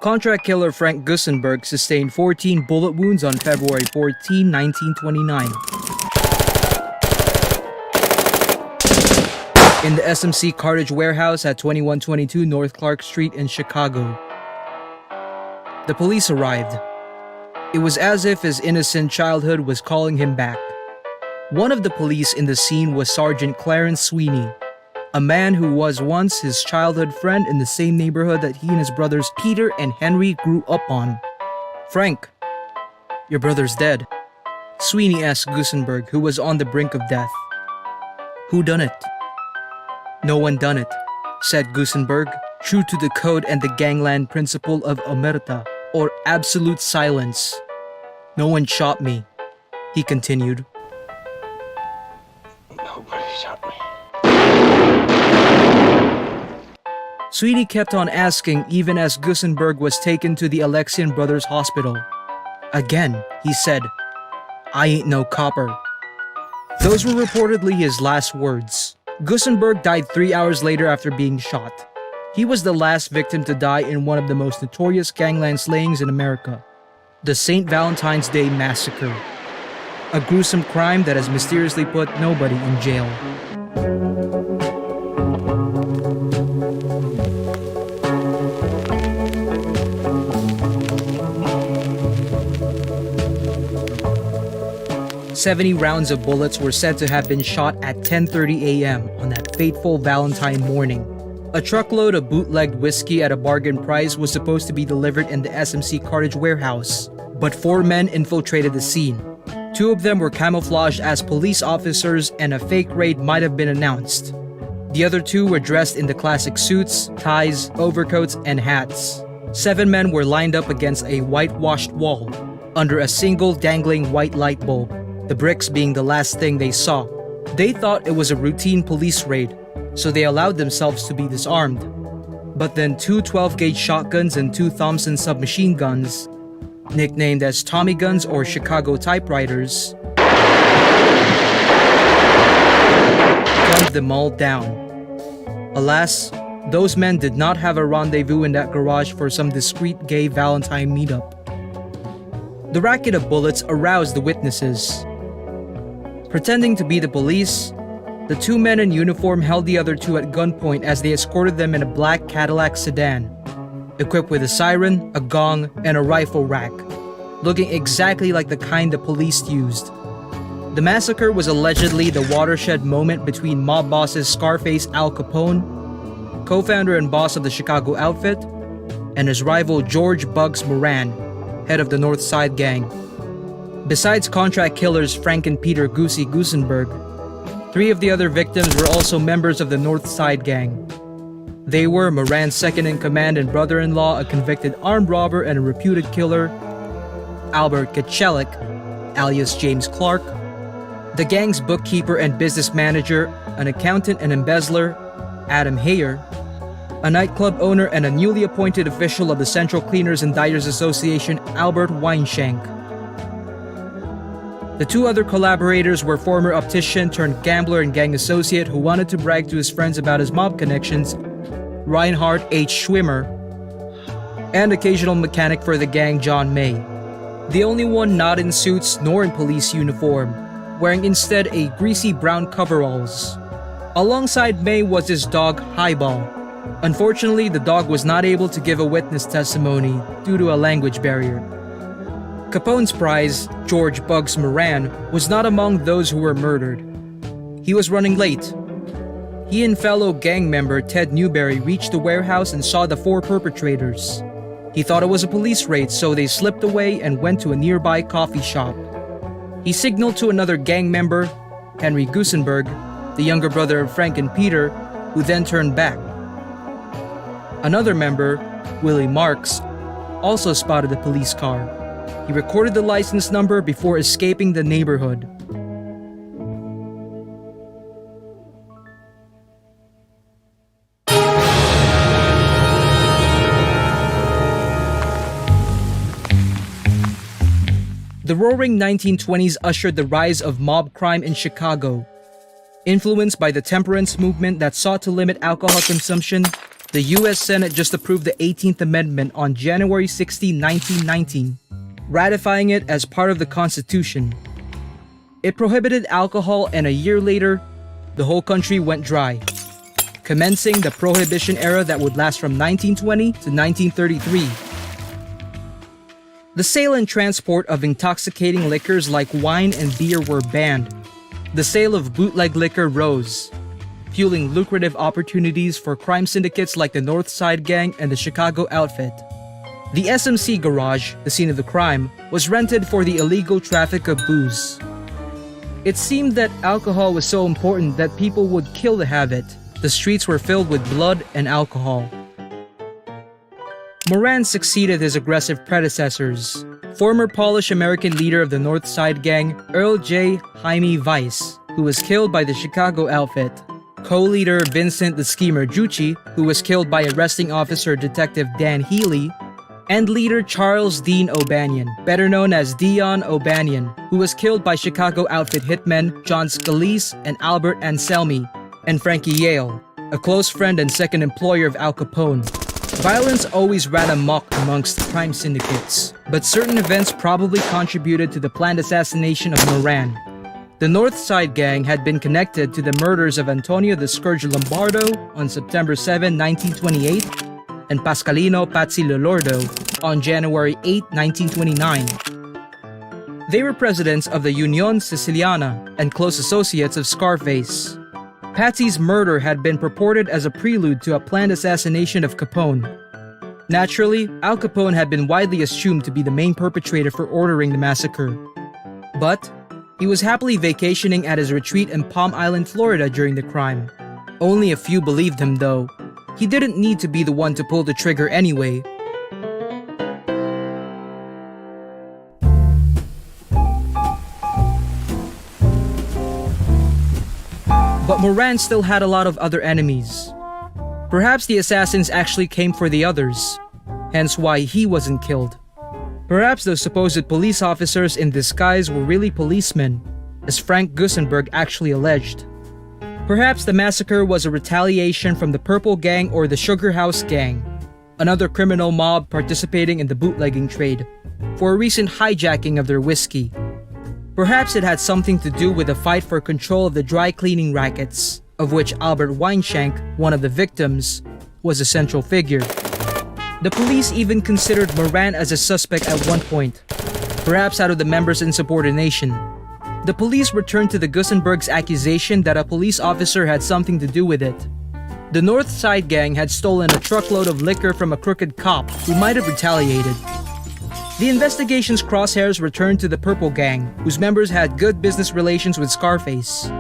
Contract killer Frank Gusenberg sustained 14 bullet wounds on February 14, 1929. In the SMC cartage warehouse at 2122 North Clark Street in Chicago. The police arrived. It was as if his innocent childhood was calling him back. One of the police in the scene was Sergeant Clarence Sweeney, a man who was once his childhood friend in the same neighborhood that he and his brothers Peter and Henry grew up on. "Frank, your brother's dead," Sweeney asked Gusenberg, who was on the brink of death. "Who done it?" "No one done it," said Gusenberg, true to the code and the gangland principle of omerta, or absolute silence. "No one shot me," he continued. "Nobody shot me." Sweeney kept on asking even as Gusenberg was taken to the Alexian Brothers Hospital. Again, he said, "I ain't no copper." Those were reportedly his last words. Gusenberg died 3 hours later after being shot. He was the last victim to die in one of the most notorious gangland slayings in America, the St. Valentine's Day Massacre. A gruesome crime that has mysteriously put nobody in jail. "70 rounds of bullets were said to have been shot at 10:30 a.m. on that fateful Valentine morning. A truckload of bootlegged whiskey at a bargain price was supposed to be delivered in the SMC cartage warehouse, but 4 men infiltrated the scene. 2 of them were camouflaged as police officers and a fake raid might have been announced. The other 2 were dressed in the classic suits, ties, overcoats, and hats. 7 men were lined up against a whitewashed wall, under a single dangling white light bulb, the bricks being the last thing they saw. They thought it was a routine police raid, so they allowed themselves to be disarmed. But then 2 12-gauge shotguns and 2 Thompson submachine guns, nicknamed as Tommy guns or Chicago typewriters, gunned them all down. Alas, those men did not have a rendezvous in that garage for some discreet gay Valentine meetup. The racket of bullets aroused the witnesses. Pretending to be the police, the 2 men in uniform held the other 2 at gunpoint as they escorted them in a black Cadillac sedan, equipped with a siren, a gong, and a rifle rack, looking exactly like the kind the police used. The massacre was allegedly the watershed moment between mob bosses Scarface Al Capone, co-founder and boss of the Chicago outfit, and his rival George Bugs Moran, head of the North Side Gang. Besides contract killers Frank and Peter Goosey Gusenberg, 3 of the other victims were also members of the North Side Gang. They were Moran's second-in-command and brother-in-law, a convicted armed robber and a reputed killer, Albert Kachelik, alias James Clark, the gang's bookkeeper and business manager, an accountant and embezzler, Adam Hayer, a nightclub owner and a newly appointed official of the Central Cleaners and Dyers Association, Albert Weinshank. The 2 other collaborators were former optician turned gambler and gang associate who wanted to brag to his friends about his mob connections, Reinhard H. Schwimmer, and occasional mechanic for the gang, John May. The only one not in suits nor in police uniform, wearing instead a greasy brown coveralls. Alongside May was his dog, Highball. Unfortunately, the dog was not able to give a witness testimony due to a language barrier. Capone's prize, George Bugs Moran, was not among those who were murdered. He was running late. He and fellow gang member Ted Newberry reached the warehouse and saw the 4 perpetrators. He thought it was a police raid, so they slipped away and went to a nearby coffee shop. He signaled to another gang member, Henry Gusenberg, the younger brother of Frank and Peter, who then turned back. Another member, Willie Marks, also spotted the police car. He recorded the license number before escaping the neighborhood. The roaring 1920s ushered the rise of mob crime in Chicago. Influenced by the temperance movement that sought to limit alcohol consumption, The US Senate just approved the 18th Amendment on January 16, 1919, ratifying it as part of the Constitution. It prohibited alcohol, and a year later, the whole country went dry, commencing the Prohibition era that would last from 1920 to 1933. The sale and transport of intoxicating liquors like wine and beer were banned. The sale of bootleg liquor rose, fueling lucrative opportunities for crime syndicates like the North Side Gang and the Chicago Outfit. The SMC garage, the scene of the crime, was rented for the illegal traffic of booze. It seemed that alcohol was so important that people would kill to have it. The streets were filled with blood and alcohol. Moran succeeded his aggressive predecessors. Former Polish-American leader of the North Side Gang, Earl J. Jaime Weiss, who was killed by the Chicago Outfit. Co-leader Vincent the Schemer Jucci, who was killed by arresting officer Detective Dan Healy, and leader Charles Dean O'Banion, better known as Dion O'Banion, who was killed by Chicago Outfit hitmen John Scalise and Albert Anselmi, and Frankie Yale, a close friend and second employer of Al Capone. Violence always ran amok amongst crime syndicates, but certain events probably contributed to the planned assassination of Moran. The North Side Gang had been connected to the murders of Antonio the Scourge Lombardo on September 7, 1928, and Pascalino Patsy Lolordo on January 8, 1929. They were presidents of the Union Siciliana and close associates of Scarface. Patsy's murder had been purported as a prelude to a planned assassination of Capone. Naturally, Al Capone had been widely assumed to be the main perpetrator for ordering the massacre. But he was happily vacationing at his retreat in Palm Island, Florida during the crime. Only a few believed him, though. He didn't need to be the one to pull the trigger anyway. But Moran still had a lot of other enemies. Perhaps the assassins actually came for the others, hence why he wasn't killed. Perhaps those supposed police officers in disguise were really policemen, as Frank Gusenberg actually alleged. Perhaps the massacre was a retaliation from the Purple Gang or the Sugar House Gang, another criminal mob participating in the bootlegging trade, for a recent hijacking of their whiskey. Perhaps it had something to do with the fight for control of the dry cleaning rackets, of which Albert Weinshank, one of the victims, was a central figure. The police even considered Moran as a suspect at one point, perhaps out of the members' insubordination. The police returned to the Gusenbergs' accusation that a police officer had something to do with it. The North Side Gang had stolen a truckload of liquor from a crooked cop who might have retaliated. The investigation's crosshairs returned to the Purple Gang, whose members had good business relations with Scarface.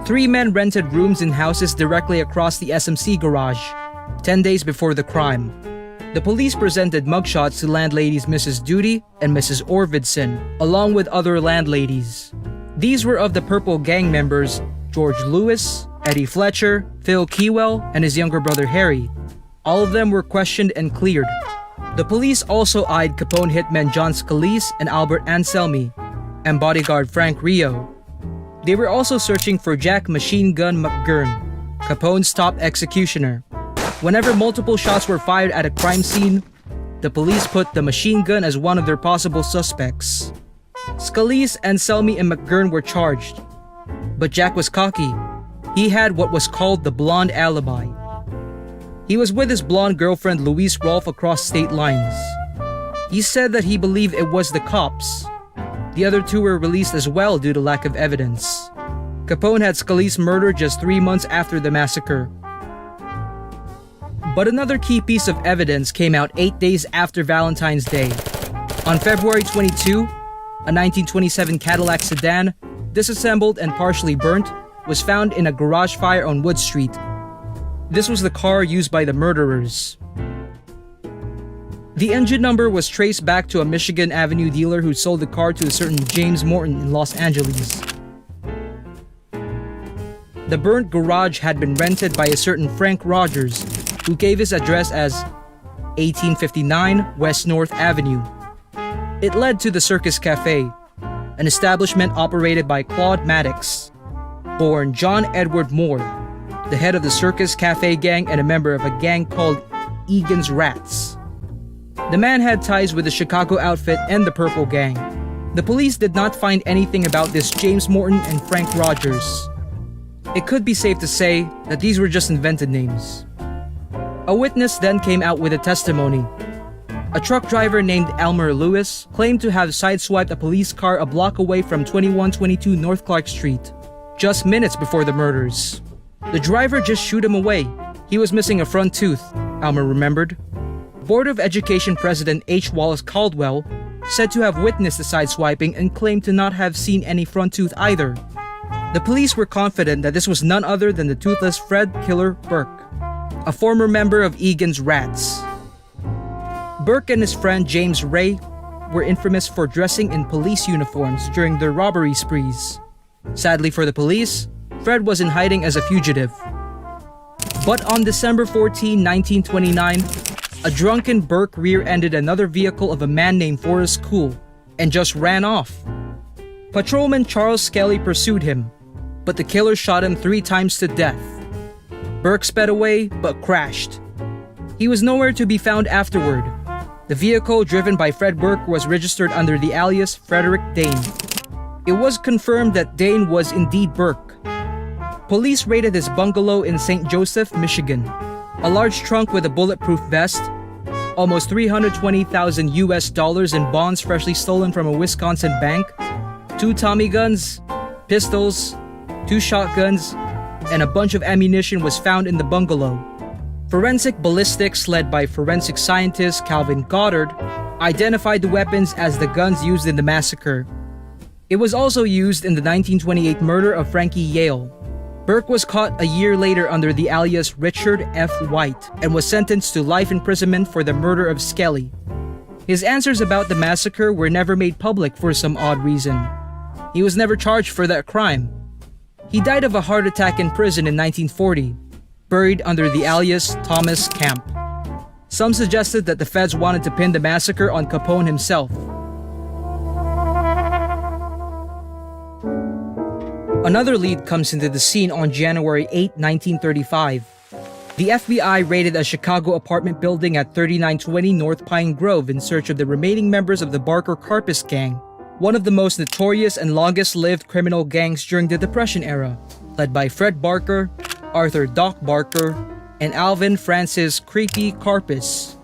3 men rented rooms in houses directly across the SMC garage, 10 days before the crime. The police presented mugshots to landladies Mrs. Duty and Mrs. Orvidson, along with other landladies. These were of the Purple Gang members George Lewis, Eddie Fletcher, Phil Keywell, and his younger brother Harry. All of them were questioned and cleared. The police also eyed Capone hitmen John Scalise and Albert Anselmi, and bodyguard Frank Rio. They were also searching for Jack Machine Gun McGurn, Capone's top executioner. Whenever multiple shots were fired at a crime scene, the police put the machine gun as one of their possible suspects. Scalise, Anselmi, and McGurn were charged, but Jack was cocky. He had what was called the blonde alibi. He was with his blonde girlfriend Louise Rolfe across state lines. He said that he believed it was the cops. The other 2 were released as well due to lack of evidence. Capone had Scalise murdered just 3 months after the massacre. But another key piece of evidence came out 8 days after Valentine's Day. On February 22, a 1927 Cadillac sedan, disassembled and partially burnt, was found in a garage fire on Wood Street. This was the car used by the murderers. The engine number was traced back to a Michigan Avenue dealer who sold the car to a certain James Morton in Los Angeles. The burnt garage had been rented by a certain Frank Rogers, who gave his address as 1859 West North Avenue. It led to the Circus Cafe, an establishment operated by Claude Maddox, born John Edward Moore, the head of the Circus Cafe gang and a member of a gang called Egan's Rats. The man had ties with the Chicago outfit and the Purple Gang. The police did not find anything about this James Morton and Frank Rogers. It could be safe to say that these were just invented names. A witness then came out with a testimony. A truck driver named Elmer Lewis claimed to have sideswiped a police car a block away from 2122 North Clark Street, just minutes before the murders. The driver just shooed him away. He was missing a front tooth, Elmer remembered. Board of Education President H. Wallace Caldwell said to have witnessed the sideswiping and claimed to not have seen any front tooth either. The police were confident that this was none other than the toothless Fred Killer Burke, a former member of Egan's Rats. Burke and his friend James Ray were infamous for dressing in police uniforms during their robbery sprees. Sadly for the police, Fred was in hiding as a fugitive. But on December 14, 1929, a drunken Burke rear-ended another vehicle of a man named Forrest Cool and just ran off. Patrolman Charles Skelly pursued him, but the killer shot him 3 times to death. Burke sped away but crashed. He was nowhere to be found afterward. The vehicle driven by Fred Burke was registered under the alias Frederick Dane. It was confirmed that Dane was indeed Burke. Police raided his bungalow in St. Joseph, Michigan. A large trunk with a bulletproof vest, almost $320,000 US in bonds freshly stolen from a Wisconsin bank, 2 Tommy guns, pistols, 2 shotguns, and a bunch of ammunition was found in the bungalow. Forensic ballistics led by forensic scientist Calvin Goddard identified the weapons as the guns used in the massacre. It was also used in the 1928 murder of Frankie Yale. Burke was caught a year later under the alias Richard F. White and was sentenced to life imprisonment for the murder of Skelly. His answers about the massacre were never made public for some odd reason. He was never charged for that crime. He died of a heart attack in prison in 1940, buried under the alias Thomas Camp. Some suggested that the feds wanted to pin the massacre on Capone himself. Another lead comes into the scene on January 8, 1935. The FBI raided a Chicago apartment building at 3920 North Pine Grove in search of the remaining members of the Barker Karpis gang, one of the most notorious and longest-lived criminal gangs during the Depression era, led by Fred Barker, Arthur Doc Barker, and Alvin Francis Creepy Karpis.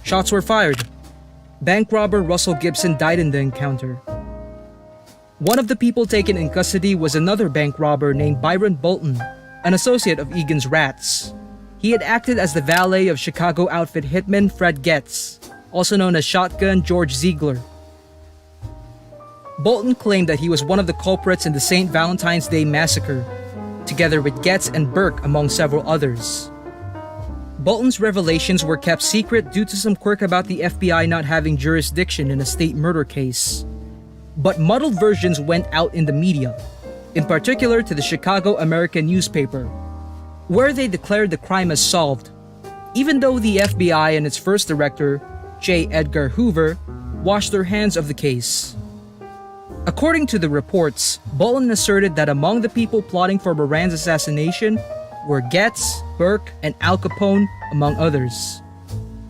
Shots were fired. Bank robber Russell Gibson died in the encounter. One of the people taken in custody was another bank robber named Byron Bolton, an associate of Egan's Rats. He had acted as the valet of Chicago outfit hitman Fred Getz, also known as Shotgun George Ziegler. Bolton claimed that he was one of the culprits in the St. Valentine's Day massacre, together with Getz and Burke among several others. Bolton's revelations were kept secret due to some quirk about the FBI not having jurisdiction in a state murder case. But muddled versions went out in the media, in particular to the Chicago American newspaper, where they declared the crime as solved, even though the FBI and its first director, J. Edgar Hoover, washed their hands of the case. According to the reports, Bolton asserted that among the people plotting for Moran's assassination were Getz, Burke, and Al Capone, among others.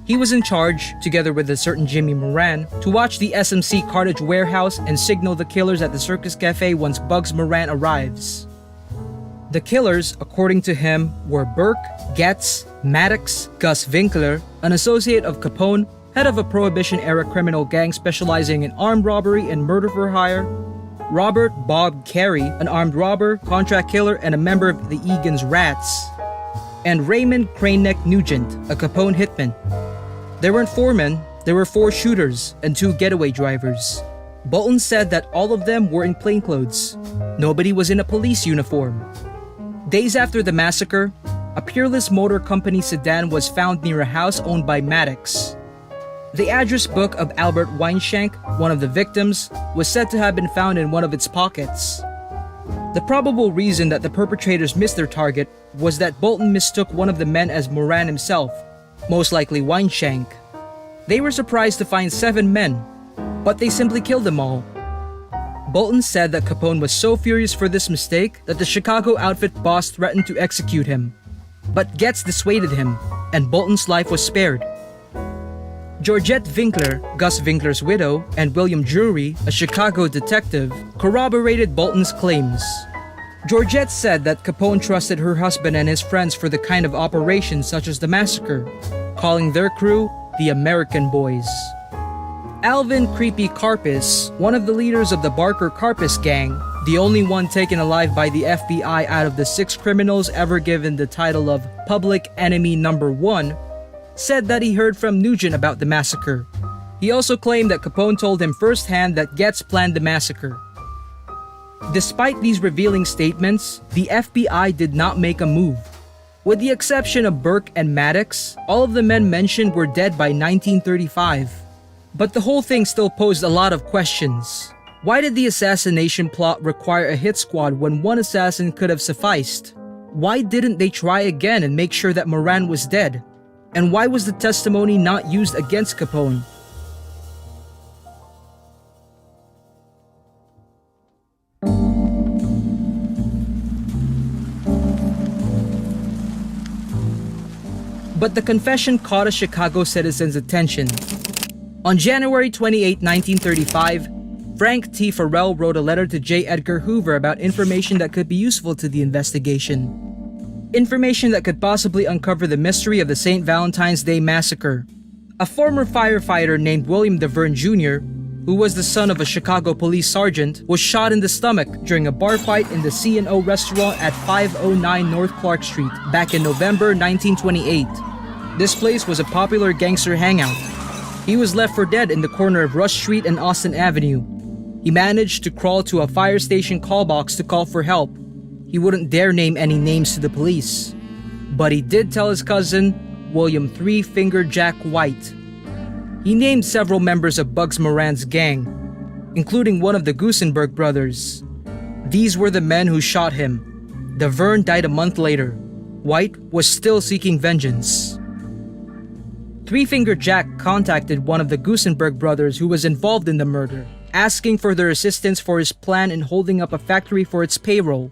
He was in charge, together with a certain Jimmy Moran, to watch the SMC cartage warehouse and signal the killers at the Circus Cafe once Bugs Moran arrives. The killers, according to him, were Burke, Getz, Maddox, Gus Winkler, an associate of Capone, head of a Prohibition-era criminal gang specializing in armed robbery and murder for hire, Robert Bob Carey, an armed robber, contract killer, and a member of the Egan's Rats, and Raymond Craneneck Nugent, a Capone hitman. There weren't 4 men, there were 4 shooters and 2 getaway drivers. Bolton said that all of them were in plainclothes. Nobody was in a police uniform. Days after the massacre, a Peerless Motor Company sedan was found near a house owned by Maddox. The address book of Albert Weinshank, one of the victims, was said to have been found in one of its pockets. The probable reason that the perpetrators missed their target was that Bolton mistook one of the men as Moran himself, most likely Weinshank. They were surprised to find 7 men, but they simply killed them all. Bolton said that Capone was so furious for this mistake that the Chicago outfit boss threatened to execute him. But Getz dissuaded him, and Bolton's life was spared. Georgette Winkler, Gus Winkler's widow, and William Drury, a Chicago detective, corroborated Bolton's claims. Georgette said that Capone trusted her husband and his friends for the kind of operations such as the massacre, calling their crew the American Boys. Alvin Creepy Karpis, one of the leaders of the Barker Karpis gang, the only one taken alive by the FBI out of the 6 criminals ever given the title of Public Enemy Number 1, said that he heard from Nugent about the massacre. He also claimed that Capone told him firsthand that Getz planned the massacre. Despite these revealing statements, the FBI did not make a move. With the exception of Burke and Maddox, all of the men mentioned were dead by 1935. But the whole thing still posed a lot of questions. Why did the assassination plot require a hit squad when one assassin could have sufficed? Why didn't they try again and make sure that Moran was dead? And why was the testimony not used against Capone? But the confession caught a Chicago citizen's attention. On January 28, 1935, Frank T. Farrell wrote a letter to J. Edgar Hoover about information that could be useful to the investigation. Information that could possibly uncover the mystery of the St. Valentine's Day Massacre. A former firefighter named William DeVerne Jr., who was the son of a Chicago police sergeant, was shot in the stomach during a bar fight in the C&O restaurant at 509 North Clark Street back in November 1928. This place was a popular gangster hangout. He was left for dead in the corner of Rush Street and Austin Avenue. He managed to crawl to a fire station call box to call for help. He wouldn't dare name any names to the police. But he did tell his cousin, William Three-Finger Jack White. He named several members of Bugs Moran's gang, including one of the Gusenberg brothers. These were the men who shot him. DeVerne died a month later. White was still seeking vengeance. Three-Finger Jack contacted one of the Gusenberg brothers who was involved in the murder, asking for their assistance for his plan in holding up a factory for its payroll.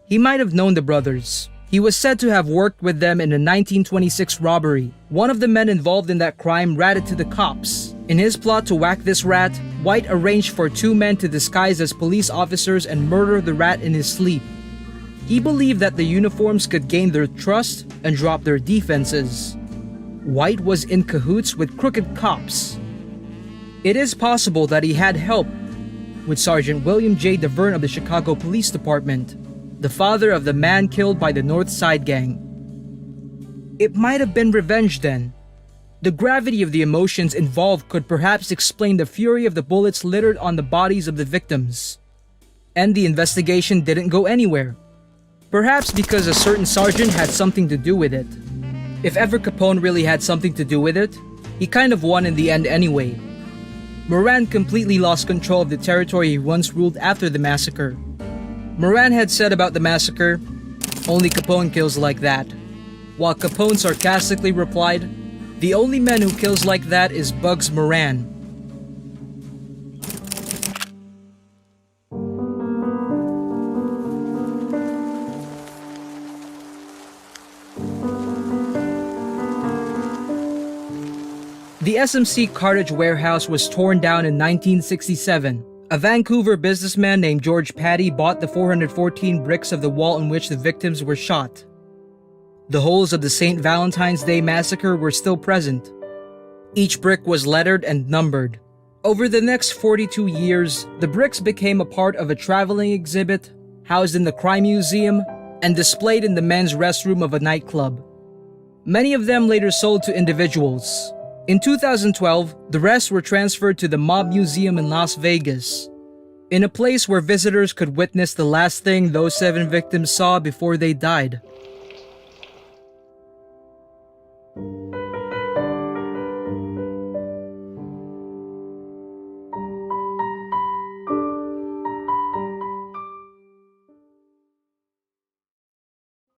He might have known the brothers. He was said to have worked with them in a 1926 robbery. One of the men involved in that crime ratted to the cops. In his plot to whack this rat, White arranged for 2 men to disguise as police officers and murder the rat in his sleep. He believed that the uniforms could gain their trust and drop their defenses. White was in cahoots with crooked cops. It is possible that he had help with Sergeant William J. DeVerne of the Chicago Police Department, the father of the man killed by the North Side Gang. It might have been revenge then. The gravity of the emotions involved could perhaps explain the fury of the bullets littered on the bodies of the victims. And the investigation didn't go anywhere. Perhaps because a certain sergeant had something to do with it. If ever Capone really had something to do with it, he kind of won in the end anyway. Moran completely lost control of the territory he once ruled after the massacre. Moran had said about the massacre, "Only Capone kills like that," while Capone sarcastically replied, "The only man who kills like that is Bugs Moran." The SMC Cartage warehouse was torn down in 1967. A Vancouver businessman named George Patty bought the 414 bricks of the wall in which the victims were shot. The holes of the St. Valentine's Day Massacre were still present. Each brick was lettered and numbered. Over the next 42 years, the bricks became a part of a traveling exhibit, housed in the Crime Museum, and displayed in the men's restroom of a nightclub. Many of them later sold to individuals. In 2012, the rest were transferred to the Mob Museum in Las Vegas, in a place where visitors could witness the last thing those 7 victims saw before they died.